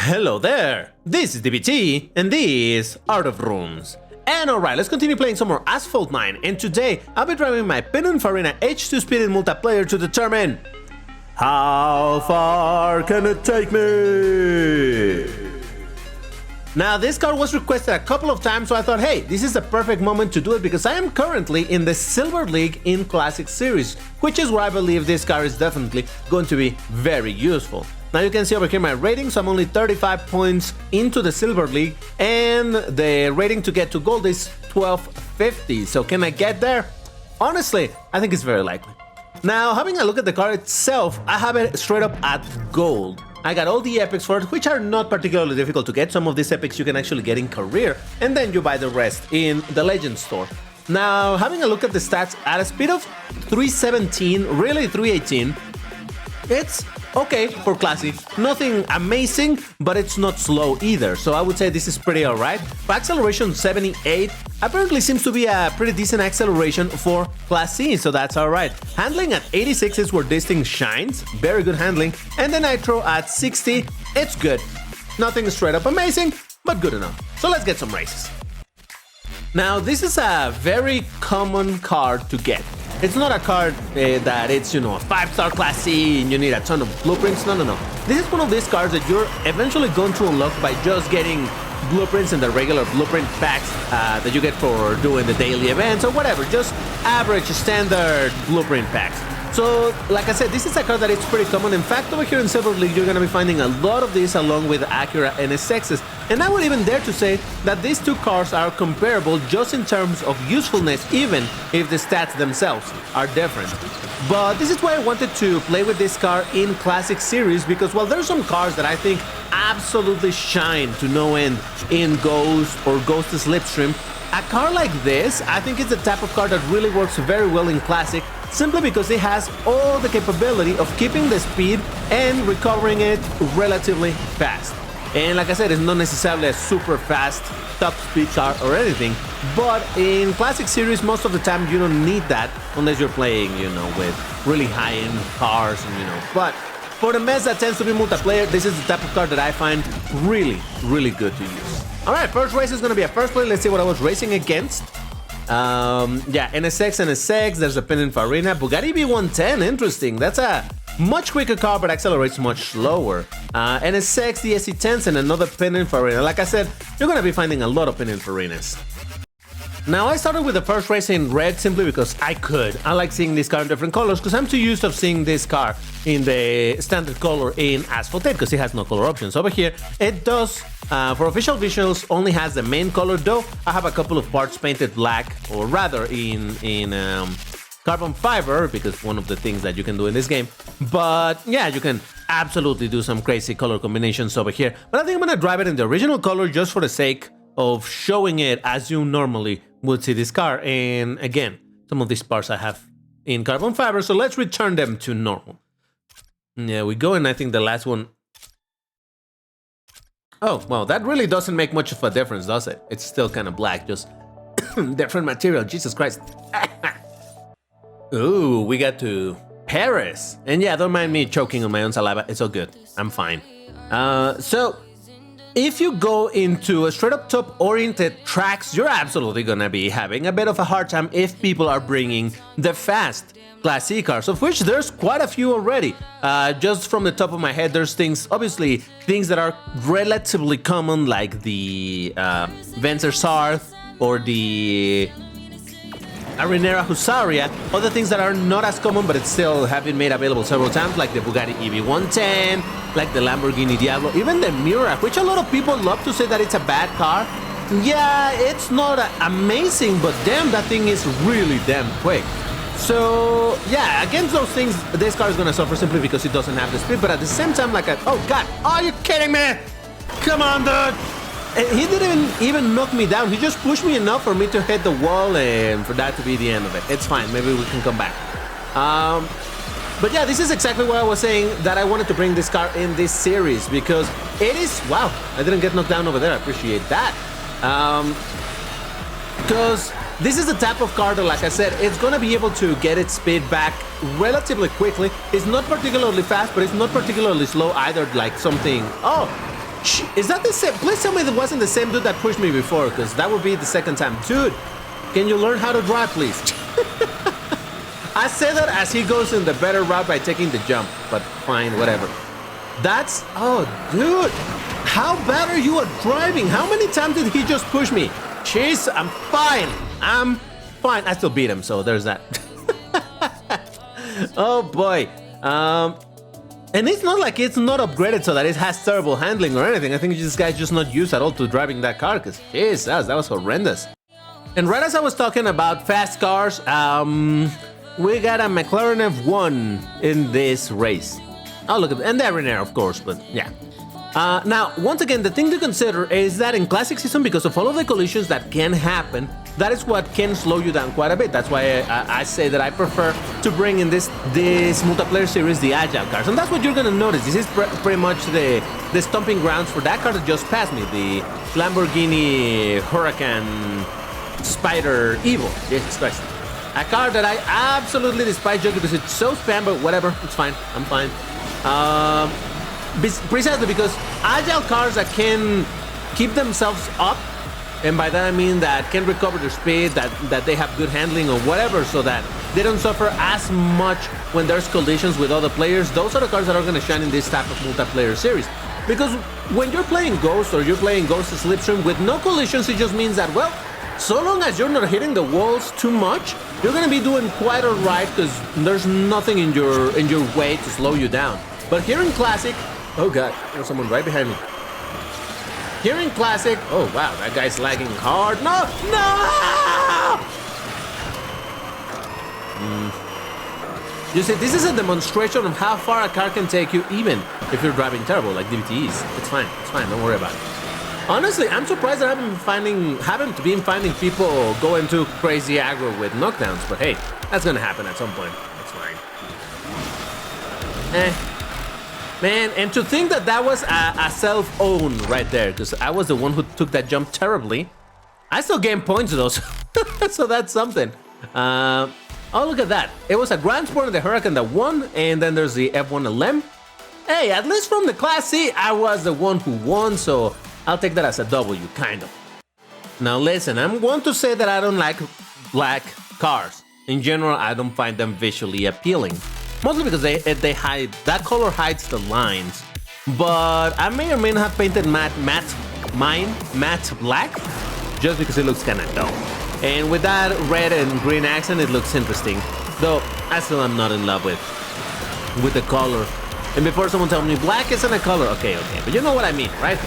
Hello there, this is DBT, and this is Art of Runes. And alright, let's continue playing some more Asphalt 9, and today I'll be driving my Pininfarina H2 speed in multiplayer to determine how far can it take me? Now this car was requested a couple of times, so I thought, hey, this is the perfect moment to do it because I am currently in the Silver League in Classic Series, which is where I believe this car is definitely going to be very useful. Now you can see over here my rating, so I'm only 35 points into the Silver League, and the rating to get to gold is 1250. So can I get there? Honestly, I think it's very likely. Now, having a look at the car itself, I have it straight up at gold. I got all the epics for it, which are not particularly difficult to get. Some of these epics you can actually get in career, and then you buy the rest in the Legend store. Now, having a look at the stats, at a speed of 317, really 318, it's okay for classic. Nothing amazing, but it's not slow either, so I would say this is pretty alright. For acceleration 78, apparently seems to be a pretty decent acceleration for Class C, so that's alright. Handling at 86 is where this thing shines, very good handling, and the nitro at 60, it's good. Nothing straight up amazing, but good enough. So let's get some races. Now this is a very common card to get. It's not a card that it's, you know, a 5-star Class C and you need a ton of blueprints. No. This is one of these cards that you're eventually going to unlock by just getting blueprints in the regular blueprint packs that you get for doing the daily events or whatever. Just average, standard blueprint packs. So, like I said, this is a card that it's pretty common. In fact, over here in Silver League, you're going to be finding a lot of these along with Acura NSXs. And I would even dare to say that these two cars are comparable just in terms of usefulness, even if the stats themselves are different. But this is why I wanted to play with this car in Classic Series, because while there's some cars that I think absolutely shine to no end in Ghost or Ghost Slipstream, a car like this, I think it's the type of car that really works very well in Classic, simply because it has all the capability of keeping the speed and recovering it relatively fast. And like I said, it's not necessarily a super fast top speed car or anything, but in Classic Series, most of the time you don't need that unless you're playing, you know, with really high-end cars, and, you know. But for the mess that tends to be multiplayer, this is the type of car that I find really, really good to use. Alright, first race is going to be a first play. Let's see what I was racing against. Yeah, NSX, there's a Pininfarina, Bugatti V110, interesting. That's a much quicker car, but accelerates much slower. NSX, the SC10s, and another Pininfarina. Like I said, you're going to be finding a lot of Pininfarinas. Now, I started with the first race in red simply because I could. I like seeing this car in different colors because I'm too used to seeing this car in the standard color in Asphalt 8 because it has no color options. Over here, it does, for official visuals, only has the main color, though I have a couple of parts painted black, or rather in carbon fiber, because one of the things that you can do in this game. But yeah, you can absolutely do some crazy color combinations over here. But I think I'm going to drive it in the original color just for the sake of showing it as you normally would see this car. And again, some of these parts I have in carbon fiber, so let's return them to normal. Yeah, we go, and I think the last one... Oh, well, that really doesn't make much of a difference, does it? It's still kind of black, just different material. Jesus Christ. Ooh, we got to Paris. And yeah, don't mind me choking on my own saliva. It's all good. I'm fine. So, if you go into a straight up top oriented tracks, you're absolutely gonna be having a bit of a hard time if people are bringing the fast Class C cars, of which there's quite a few already. Just from the top of my head, there's obviously things that are relatively common, like the Vencer Sarth or the Arenera Husaria. Other things that are not as common, but it's still have been made available several times, like the Bugatti EV110, like the Lamborghini Diablo, even the Miura, which a lot of people love to say that it's a bad car. Yeah, it's not amazing, but damn, that thing is really damn quick. So yeah, against those things, this car is gonna suffer simply because it doesn't have the speed, but at the same time, like oh god, are you kidding me? Come on, dude! He didn't even knock me down, he just pushed me enough for me to hit the wall and for that to be the end of it. It's fine, maybe we can come back. But yeah, this is exactly what I was saying, that I wanted to bring this car in this series, because it is... Wow, I didn't get knocked down over there, I appreciate that. Because this is the type of car that, like I said, it's gonna be able to get its speed back relatively quickly. It's not particularly fast, but it's not particularly slow either, like something... Oh! Is that the same? Please tell me it wasn't the same dude that pushed me before, because that would be the second time. Dude, can you learn how to drive, please? I say that as he goes in the better route by taking the jump, but fine, whatever. That's... Oh, dude. How bad are you at driving? How many times did he just push me? Jeez, I'm fine. I'm fine. I still beat him, so there's that. Oh, boy. And it's not like it's not upgraded so that it has terrible handling or anything. I think this guy's just not used at all to driving that car, because, jeez, that was horrendous. And right as I was talking about fast cars, we got a McLaren F1 in this race. Oh, look at it. And they're in there, of course, but yeah. Now, once again, the thing to consider is that in Classic Season, because of all of the collisions that can happen, that is what can slow you down quite a bit. That's why I say that I prefer to bring in this multiplayer series, the Agile cars. And that's what you're going to notice. This is pretty much the stomping grounds for that car that just passed me, the Lamborghini Huracan Spider Evo. Jesus Christ. A car that I absolutely despise just because it's so spam, but whatever, it's fine. I'm fine. Precisely because Agile cars that can keep themselves up, and by that I mean that can recover their speed, that they have good handling or whatever, so that they don't suffer as much when there's collisions with other players. Those are the cars that are going to shine in this type of multiplayer series. Because when you're playing Ghost or you're playing Ghost Slipstream with no collisions, it just means that, well, so long as you're not hitting the walls too much, you're going to be doing quite alright, because there's nothing in your way to slow you down. But here in Classic... Oh god, there's someone right behind me. Here in Classic... Oh wow, that guy's lagging hard. No! No! You see, this is a demonstration of how far a car can take you, even if you're driving terrible, like DVTs. It's fine, don't worry about it. Honestly, I'm surprised that I haven't been finding people go into crazy aggro with knockdowns, but hey, that's gonna happen at some point. That's fine. Man, and to think that was a self-own right there, because I was the one who took that jump terribly. I still gained points though, so that's something. Oh, look at that. It was a Grand Sport and the Huracan that won, and then there's the F1 LM. Hey, at least from the Class C, I was the one who won, so I'll take that as a W, kind of. Now listen, I'm going to say that I don't like black cars. In general, I don't find them visually appealing. Mostly because they hide, that color hides the lines. But I may or may not have painted matte black, just because it looks kind of dull. And with that red and green accent, it looks interesting. Though, I still am not in love with the color. And before someone tells me black isn't a color, okay, but you know what I mean, right?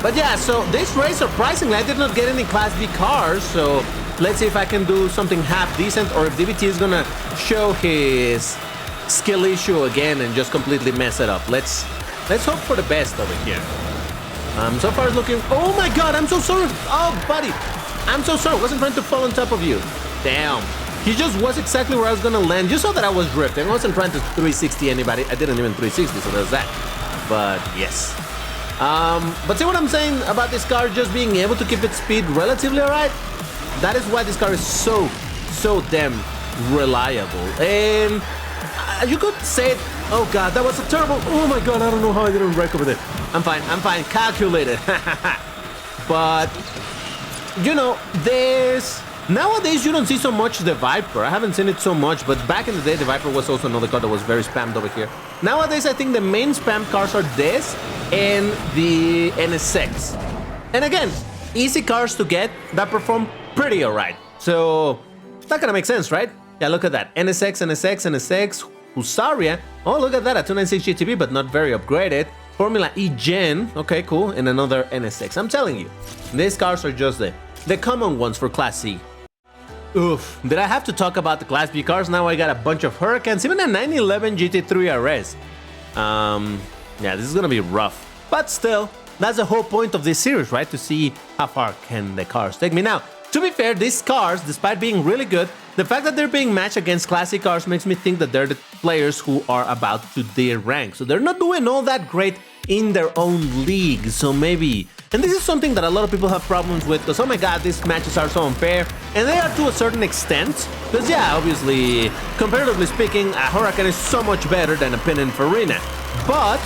But yeah, so this race, surprisingly, I did not get any Class B cars, so let's see if I can do something half decent, or if DVT is gonna show his skill issue again and just completely mess it up. Let's hope for the best over here. So far it's looking... Oh my god, I'm so sorry! Oh, buddy! I'm so sorry, I wasn't trying to fall on top of you. Damn. He just was exactly where I was gonna land. You saw that I was drifting. I wasn't trying to 360 anybody. I didn't even 360, so there's that. But, yes. But see what I'm saying about this car just being able to keep its speed relatively alright? That is why this car is so damn reliable. And you could say, oh god, that was a terrible... Oh my god, I don't know how I didn't wreck over there. I'm fine, calculated. But, you know, nowadays you don't see so much the Viper. I haven't seen it so much, but back in the day, the Viper was also another car that was very spammed over here. Nowadays, I think the main spam cars are this and the NSX. And again, easy cars to get that perform pretty alright. So, that kind of makes sense, right? Yeah, look at that. NSX, Husaria. Oh, look at that, a 296 GTB, but not very upgraded. Formula E Gen. Okay, cool. And another NSX. I'm telling you, these cars are just the common ones for Class C. Oof, did I have to talk about the Class B cars? Now I got a bunch of Huracans, even a 911 GT3 RS. Yeah, this is gonna be rough. But still, that's the whole point of this series, right? To see how far can the cars take me. Now, to be fair, these cars, despite being really good, the fact that they're being matched against classic cars makes me think that they're the players who are about to their rank. So they're not doing all that great in their own league, so maybe... And this is something that a lot of people have problems with, because oh my god, these matches are so unfair, and they are to a certain extent, because yeah, obviously, comparatively speaking, a Huracan is so much better than a Pininfarina, but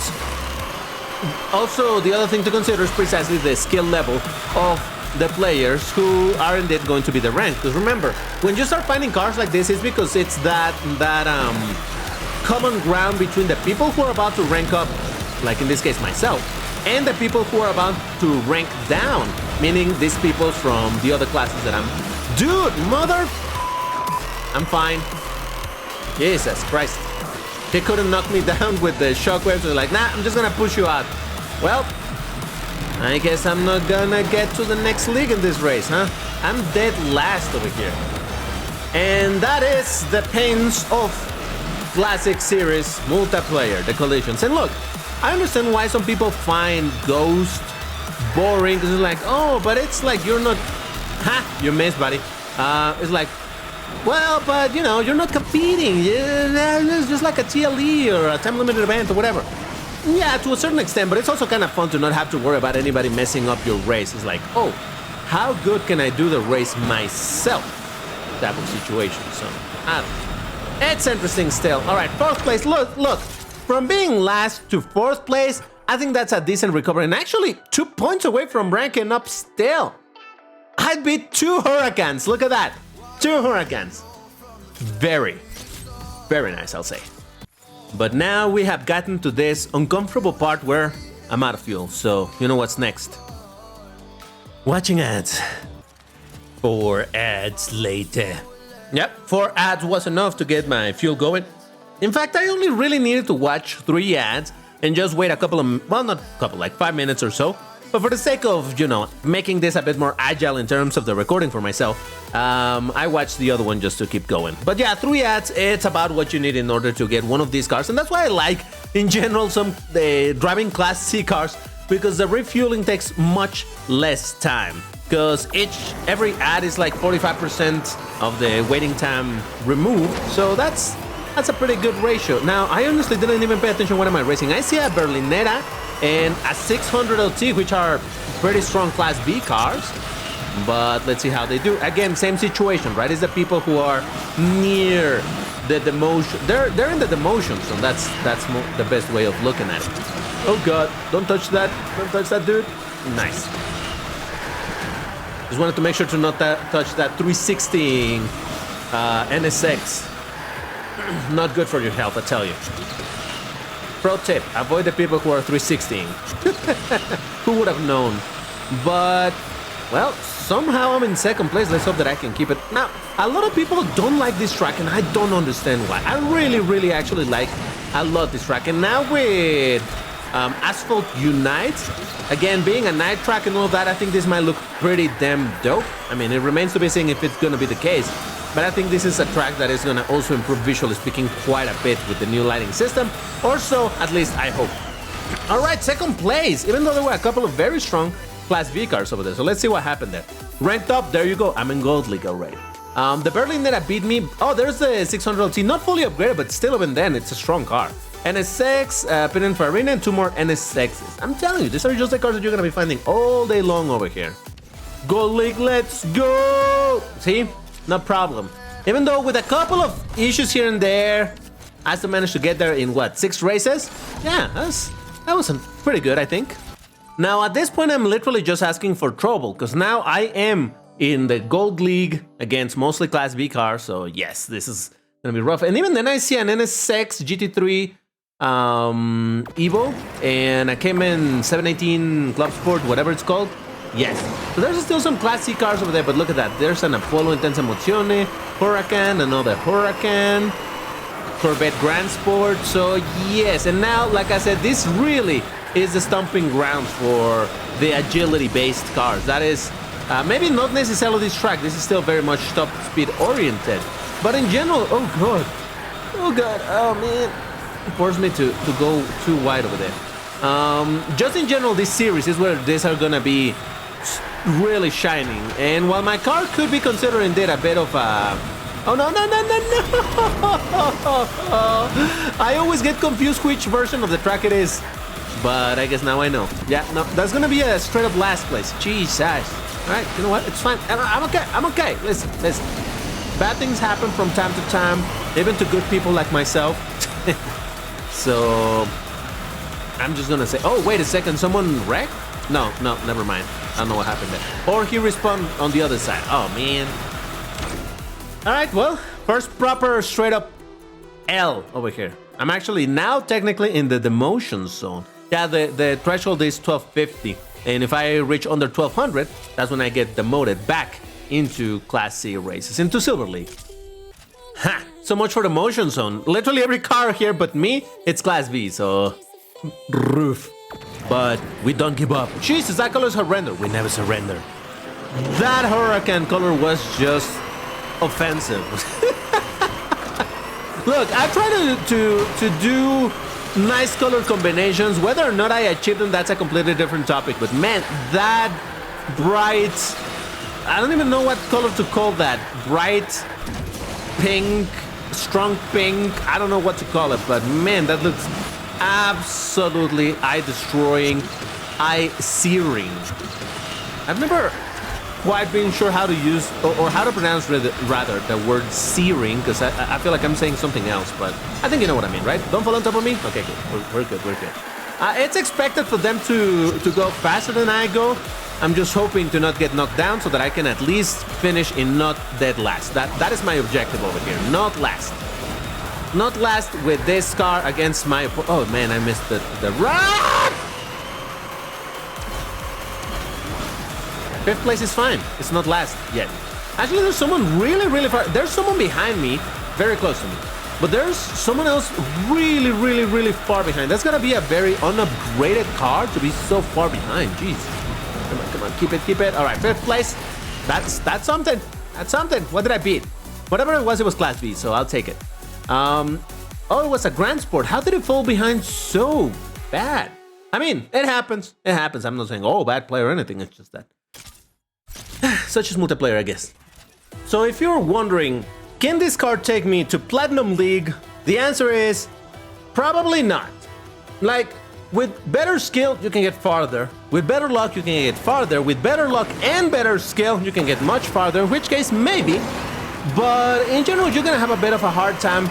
Also, the other thing to consider is precisely the skill level of the players who are indeed going to be the rank. Because remember, when you start finding cars like this, it's because it's that common ground between the people who are about to rank up, like in this case myself, and the people who are about to rank down, meaning these people from the other classes that I'm... Dude, mother... I'm fine. Jesus Christ. He couldn't knock me down with the shockwaves. So like, nah, I'm just gonna push you out. Well, I guess I'm not gonna get to the next league in this race, huh? I'm dead last over here. And that is the pains of Classic Series multiplayer, the collisions. And look, I understand why some people find Ghost boring, because it's like, oh, but it's like you're not... Ha! You missed, buddy. It's like, well, but, you know, you're not competing. It's just like a TLE or a time-limited event or whatever. Yeah, to a certain extent, but it's also kind of fun to not have to worry about anybody messing up your race. It's like, oh, how good can I do the race myself? Type of situation. So, I don't know. It's interesting still. All right, fourth place. Look. From being last to fourth place, I think that's a decent recovery. And actually, 2 points away from ranking up still. I beat 2 Hurricanes. Look at that. 2 Hurricanes. Very, very nice, I'll say. But now we have gotten to this uncomfortable part where I'm out of fuel. So, you know what's next? Watching ads. 4 ads later. Yep, 4 ads was enough to get my fuel going. In fact, I only really needed to watch 3 ads and just wait a couple of, well, not a couple, like 5 minutes or so. But for the sake of, you know, making this a bit more agile in terms of the recording for myself, I watched the other one just to keep going. But yeah, 3 ads, it's about what you need in order to get one of these cars. And that's why I like, in general, some driving Class C cars, because the refueling takes much less time. Because every ad is like 45% of the waiting time removed. So that's a pretty good ratio. Now, I honestly didn't even pay attention what am I racing. I see a Berlinetta and a 600 LT, which are pretty strong Class B cars. But let's see how they do. Again, same situation, right? It's the people who are near the demotion. They're in the demotion, so that's the best way of looking at it. Oh God, don't touch that. Don't touch that, dude. Nice. Just wanted to make sure to not touch that 360 NSX. Not good for your health, I tell you. Pro tip, avoid the people who are 360. Who would have known? But, well, somehow I'm in second place. Let's hope that I can keep it. Now, a lot of people don't like this track, and I don't understand why. I really actually I love this track. And now with Asphalt Unite, again, being a night track and all that, I think this might look pretty damn dope. I mean, it remains to be seen if it's going to be the case. But I think this is a track that is going to also improve, visually speaking, quite a bit with the new lighting system. Or so, at least, I hope. All right, second place, even though there were a couple of very strong Class B cars over there. So let's see what happened there. Ranked up, there you go. I'm in Gold League already. The Berlinetta beat me. Oh, there's the 600 LT. Not fully upgraded, but still even then, it's a strong car. NSX, Pininfarina, and 2 more NSXs. I'm telling you, these are just the cars that you're going to be finding all day long over here. Gold League, let's go! See? No problem. Even though with a couple of issues here and there, I still managed to get there in, what, 6 races? Yeah, that was pretty good, I think. Now, at this point, I'm literally just asking for trouble, because now I am in the Gold League against mostly Class B cars, so yes, this is going to be rough. And even then, I see an NSX GT3 Evo, and I came in 718 Club Sport, whatever it's called. Yes, so there's still some Class C cars over there, but look at that. There's an Apollo Intensa Emozione, Huracan, another Huracan, Corvette Grand Sport. So yes, and now, like I said, this really is the stomping ground for the agility-based cars. That is, maybe not necessarily this track. This is still very much top speed oriented. But in general, oh God, oh man, it forced me to go too wide over there. Just in general, this series is where these are gonna be really shining. And while my car could be considered indeed a bit of a... Oh, no. I always get confused which version of the track it is. But I guess now I know. Yeah, no, that's gonna be a straight up last place. Jesus. Alright, you know what? It's fine. I'm okay. Listen. Bad things happen from time to time, even to good people like myself. So... I'm just gonna say, oh, wait a second, someone wrecked? No, never mind. I don't know what happened there. Or he respawned on the other side. Oh, man. All right, well, first proper straight up L over here. I'm actually now technically in the demotion zone. Yeah, the threshold is 1250. And if I reach under 1200, that's when I get demoted back into Class C races, into Silver League. Ha! So much for the motion zone. Literally every car here but me, it's Class B, so... Roof. But we don't give up. Jesus, that color is horrendous. We never surrender. That hurricane color was just offensive. Look, I try to do nice color combinations. Whether or not I achieve them, that's a completely different topic. But man, that bright... I don't even know what color to call that. Bright pink, strong pink. I don't know what to call it, but man, that looks absolutely eye-destroying, eye-searing. I've never quite been sure how to use or how to pronounce rather the word searing, because I feel like I'm saying something else, but I think you know what I mean, right? Don't fall on top of me? Okay, good. We're good. It's expected for them to go faster than I go. I'm just hoping to not get knocked down so that I can at least finish in not dead last. That is my objective over here, not last. Not last with this car against my... Oh man, I missed the run! 5th place is fine. It's not last yet. Actually, there's someone really far. There's someone behind me, very close to me. But there's someone else really far behind. That's gonna be a very unupgraded car to be so far behind. Jeez. Come on, keep it. All right, 5th place. That's something. That's something. What did I beat? Whatever it was Class B, so I'll take it. Oh, it was a Grand Sport. How did it fall behind so bad? I mean, it happens. It happens. I'm not saying, oh, bad player or anything. It's just that. Such is multiplayer, I guess. So if you're wondering, can this car take me to Platinum League? The answer is probably not. Like, with better skill, you can get farther. With better luck, you can get farther. With better luck and better skill, you can get much farther, in which case, maybe. But in general, you're gonna have a bit of a hard time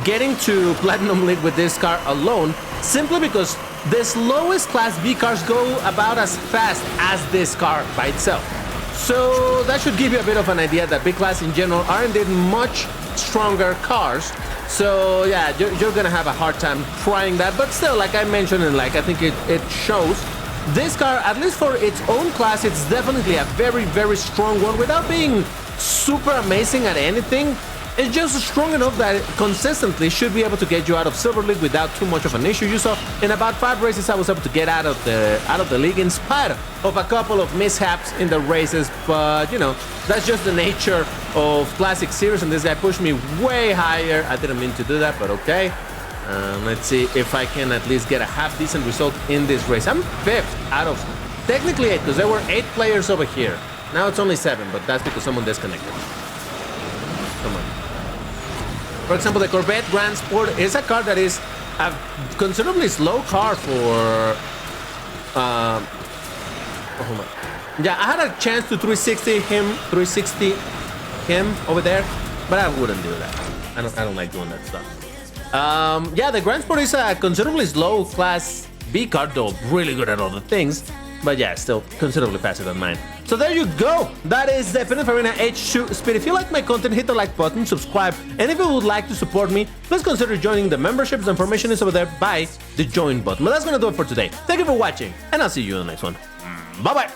getting to Platinum League with this car alone, simply because the slowest Class B cars go about as fast as this car by itself. So that should give you a bit of an idea that B class in general are indeed much stronger cars. So yeah, you're gonna have a hard time trying that, but still, like I mentioned, and like I think it shows, this car, at least for its own class, it's definitely a very strong one without being super amazing at anything. It's just strong enough that it consistently should be able to get you out of Silver League without too much of an issue. You saw in about 5 races I was able to get out of the league in spite of a couple of mishaps in the races, but you know, that's just the nature of Classic Series, and this guy pushed me way higher. I didn't mean to do that, but okay. Let's see if I can at least get a half decent result in this race. I'm 5th out of technically 8, because there were 8 players over here. Now it's only 7, but that's because someone disconnected. Come on. For example, the Corvette Grand Sport is a car that is a considerably slow car for... oh my. Yeah, I had a chance to 360 him over there, but I wouldn't do that. I don't like doing that stuff. Yeah, the Grand Sport is a considerably slow Class B car, though really good at other things. But yeah, still considerably faster than mine. So there you go. That is the Pininfarina H2 Speed. If you like my content, hit the like button, subscribe, and if you would like to support me, please consider joining the memberships. The information is over there by the join button. But that's gonna do it for today. Thank you for watching, and I'll see you in the next one. Bye-bye.